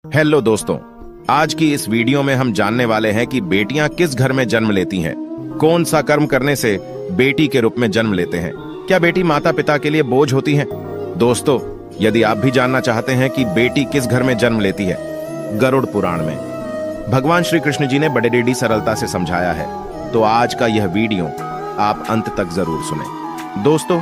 Hello दोस्तों, आज की इस वीडियो में हम जानने वाले हैं कि बेटियां किस घर में जन्म लेती हैं, कौन सा कर्म करने से बेटी के रूप में जन्म लेते हैं, क्या बेटी माता पिता के लिए बोझ होती है। दोस्तों, यदि आप भी जानना चाहते हैं कि बेटी किस घर में जन्म लेती है, गरुड़ पुराण में भगवान श्री कृष्ण जी ने बड़े सरलता से समझाया है, तो आज का यह वीडियो आप अंत तक जरूर सुने। दोस्तों,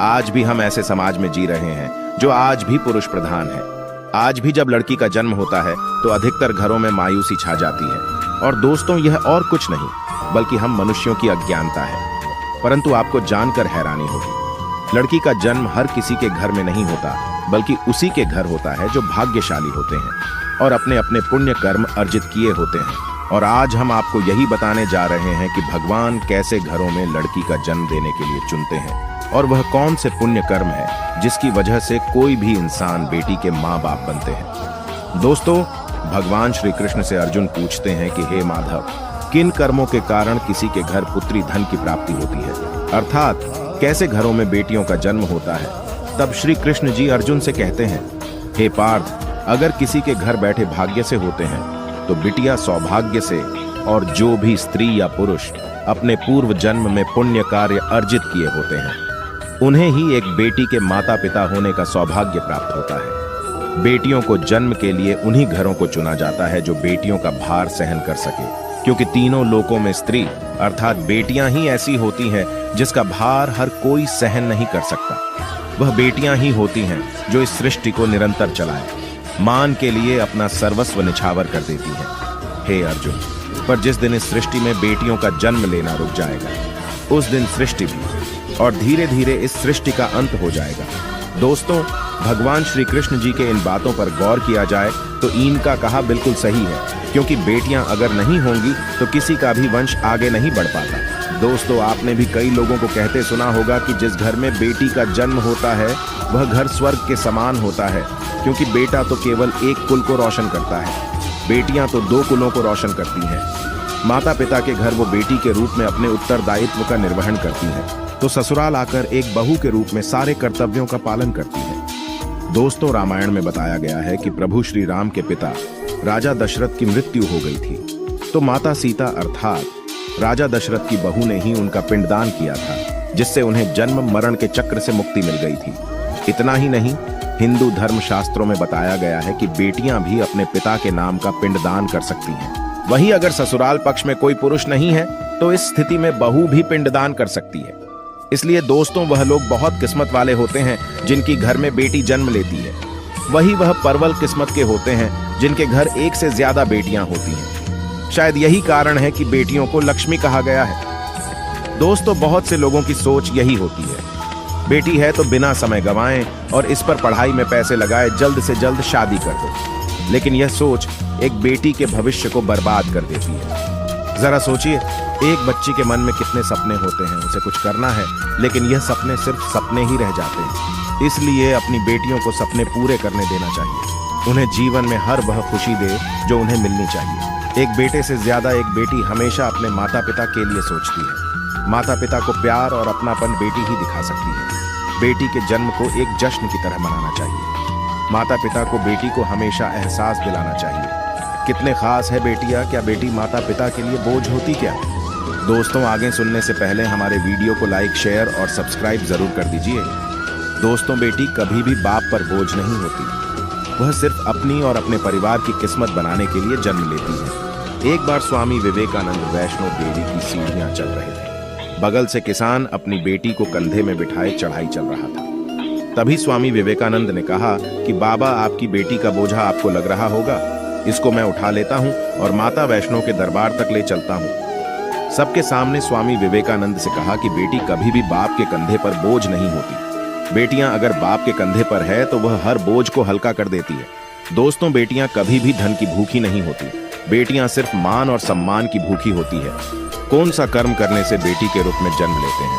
आज भी हम ऐसे समाज में जी रहे हैं जो आज भी पुरुष प्रधान है। आज भी जब लड़की का जन्म होता है तो अधिकतर घरों में मायूसी छा जाती है। और दोस्तों, यह और कुछ नहीं बल्कि हम मनुष्यों की अज्ञानता है। परंतु आपको जानकर हैरानी होगी, लड़की का जन्म हर किसी के घर में नहीं होता, बल्कि उसी के घर होता है जो भाग्यशाली होते हैं और अपने अपने पुण्य कर्म अर्जित किए होते हैं। और आज हम आपको यही बताने जा रहे हैं कि भगवान कैसे घरों में लड़की का जन्म देने के लिए चुनते हैं, और वह कौन से पुण्य कर्म है जिसकी वजह से कोई भी इंसान बेटी के माँ बाप बनते हैं। दोस्तों, भगवान श्री कृष्ण से अर्जुन पूछते हैं कि हे माधव, किन कर्मों के कारण किसी के घर पुत्री धन की प्राप्ति होती है, अर्थात कैसे घरों में बेटियों का जन्म होता है। तब श्री कृष्ण जी अर्जुन से कहते हैं, हे पार्थ, अगर किसी के घर बैठे भाग्य से होते हैं तो बिटिया सौभाग्य से, और जो भी स्त्री या पुरुष अपने पूर्व जन्म में पुण्य कार्य अर्जित किए होते हैं, उन्हें ही एक बेटी के माता पिता होने का सौभाग्य प्राप्त होता है। बेटियों को जन्म के लिए उन्हीं घरों को चुना जाता है जो बेटियों का भार सहन कर सके, क्योंकि तीनों लोकों में स्त्री अर्थात बेटियां ही ऐसी होती हैं जिसका भार हर कोई सहन नहीं कर सकता। वह बेटियां ही होती हैं जो इस सृष्टि को निरंतर चलाएं, मान के लिए अपना सर्वस्व निछावर कर देती हैं। हे अर्जुन, पर जिस दिन इस सृष्टि में बेटियों का जन्म लेना रुक जाएगा, उस दिन सृष्टि भी और धीरे धीरे इस सृष्टि का अंत हो जाएगा। दोस्तों, भगवान श्री कृष्ण जी के इन बातों पर गौर किया जाए तो इनका कहा बिल्कुल सही है, क्योंकि बेटियां अगर नहीं होंगी तो किसी का भी वंश आगे नहीं बढ़ पाता। दोस्तों, आपने भी कई लोगों को कहते सुना होगा कि जिस घर में बेटी का जन्म होता है वह घर स्वर्ग के समान होता है, क्योंकि बेटा तो केवल एक कुल को रोशन करता है, बेटियां तो दो कुलों को रोशन करती हैं। माता पिता के घर वो बेटी के रूप में अपने उत्तरदायित्व का निर्वहन करती हैं, तो ससुराल आकर एक बहू के रूप में सारे कर्तव्यों का पालन करती है। दोस्तों, रामायण में बताया गया है कि प्रभु श्री राम के पिता राजा दशरथ की मृत्यु हो गई थी, तो माता सीता अर्थात राजा दशरथ की बहू ने ही उनका पिंडदान किया था, जिससे उन्हें जन्म मरण के चक्र से मुक्ति मिल गई थी। इतना ही नहीं, हिंदू धर्म शास्त्रों में बताया गया है कि बेटियां भी अपने पिता के नाम का पिंडदान कर सकती हैं। वहीं अगर ससुराल पक्ष में कोई पुरुष नहीं है तो इस स्थिति में बहू भी पिंडदान कर सकती है। इसलिए दोस्तों, वह लोग बहुत किस्मत वाले होते हैं जिनकी घर में बेटी जन्म लेती है। वही वह परवल किस्मत के होते हैं जिनके घर एक से ज्यादा बेटियां होती हैं। शायद यही कारण है कि बेटियों को लक्ष्मी कहा गया है। दोस्तों, बहुत से लोगों की सोच यही होती है, बेटी है तो बिना समय गंवाएं और इस पर पढ़ाई में पैसे लगाए जल्द से जल्द शादी कर दो। लेकिन यह सोच एक बेटी के भविष्य को बर्बाद कर देती है। जरा सोचिए, एक बच्ची के मन में कितने सपने होते हैं, उसे कुछ करना है, लेकिन यह सपने सिर्फ सपने ही रह जाते हैं। इसलिए अपनी बेटियों को सपने पूरे करने देना चाहिए, उन्हें जीवन में हर वह खुशी दे जो उन्हें मिलनी चाहिए। एक बेटे से ज्यादा एक बेटी हमेशा अपने माता पिता के लिए सोचती है। माता पिता को प्यार और अपनापन बेटी ही दिखा सकती है। बेटी के जन्म को एक जश्न की तरह मनाना चाहिए। माता पिता को बेटी को हमेशा एहसास दिलाना चाहिए, कितने खास है बेटियां, क्या बेटी माता पिता के लिए बोझ होती क्या। दोस्तों, आगे सुनने से पहले हमारे वीडियो को लाइक, शेयर और सब्सक्राइब जरूर कर दीजिए। दोस्तों, बेटी कभी भी बाप पर बोझ नहीं होती, वह सिर्फ अपनी और अपने परिवार की किस्मत बनाने के लिए जन्म लेती है। एक बार स्वामी विवेकानंद वैष्णो देवी की सीढ़ियां चल रहे थे। बगल से किसान अपनी बेटी को कंधे में बिठाए चढ़ाई चल रहा था। तभी स्वामी विवेकानंद ने कहा कि बाबा, आपकी बेटी का बोझा आपको लग रहा होगा, इसको मैं उठा लेता हूं और माता वैष्णो के दरबार तक ले चलता हूं। सबके सामने स्वामी विवेकानंद से कहा कि बेटी कभी भी बाप के कंधे पर बोझ नहीं होती। बेटियां अगर बाप के कंधे पर है तो वह हर बोझ को हल्का कर देती है। दोस्तों, बेटियां कभी भी धन की भूखी नहीं होती, बेटियां सिर्फ मान और सम्मान की भूखी होती है। कौन सा कर्म करने से बेटी के रूप में जन्म लेते हैं?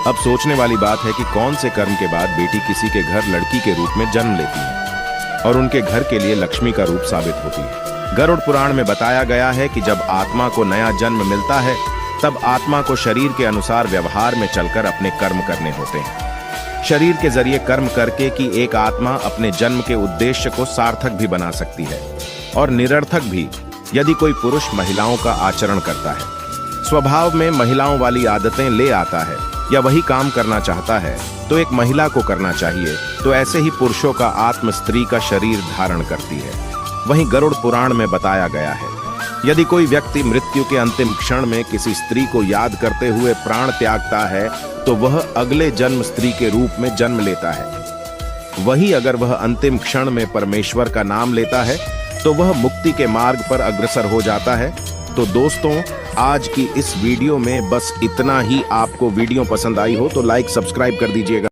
अब सोचने वाली बात है कि कौन से कर्म के बाद बेटी किसी के घर लड़की के रूप में जन्म लेती है और उनके घर के लिए लक्ष्मी का रूप साबित होती है। गरुड़ पुराण में बताया गया है कि जब आत्मा को नया जन्म मिलता है तब आत्मा को शरीर के अनुसार व्यवहार में चलकर अपने कर्म करने होते हैं। शरीर के जरिए कर्म करके कि एक आत्मा अपने जन्म के उद्देश्य को सार्थक भी बना सकती है और निरर्थक भी, यदि कोई पुरुष महिलाओं का आचरण करता है, स्वभाव में महिलाओं वाली आदतें ले आता है या वही काम करना चाहता है तो एक महिला को करना चाहिए, तो ऐसे ही पुरुषों का आत्म स्त्री का शरीर धारण करती है। वहीं गरुड़ पुराण में बताया गया है, यदि कोई व्यक्ति मृत्यु के अंतिम क्षण में किसी स्त्री को याद करते हुए प्राण त्यागता है तो वह अगले जन्म स्त्री के रूप में जन्म लेता है। वही अगर वह अंतिम क्षण में परमेश्वर का नाम लेता है तो वह मुक्ति के मार्ग पर अग्रसर हो जाता है। तो दोस्तों, आज की इस वीडियो में बस इतना ही। आपको वीडियो पसंद आई हो तो लाइक सब्सक्राइब कर दीजिएगा।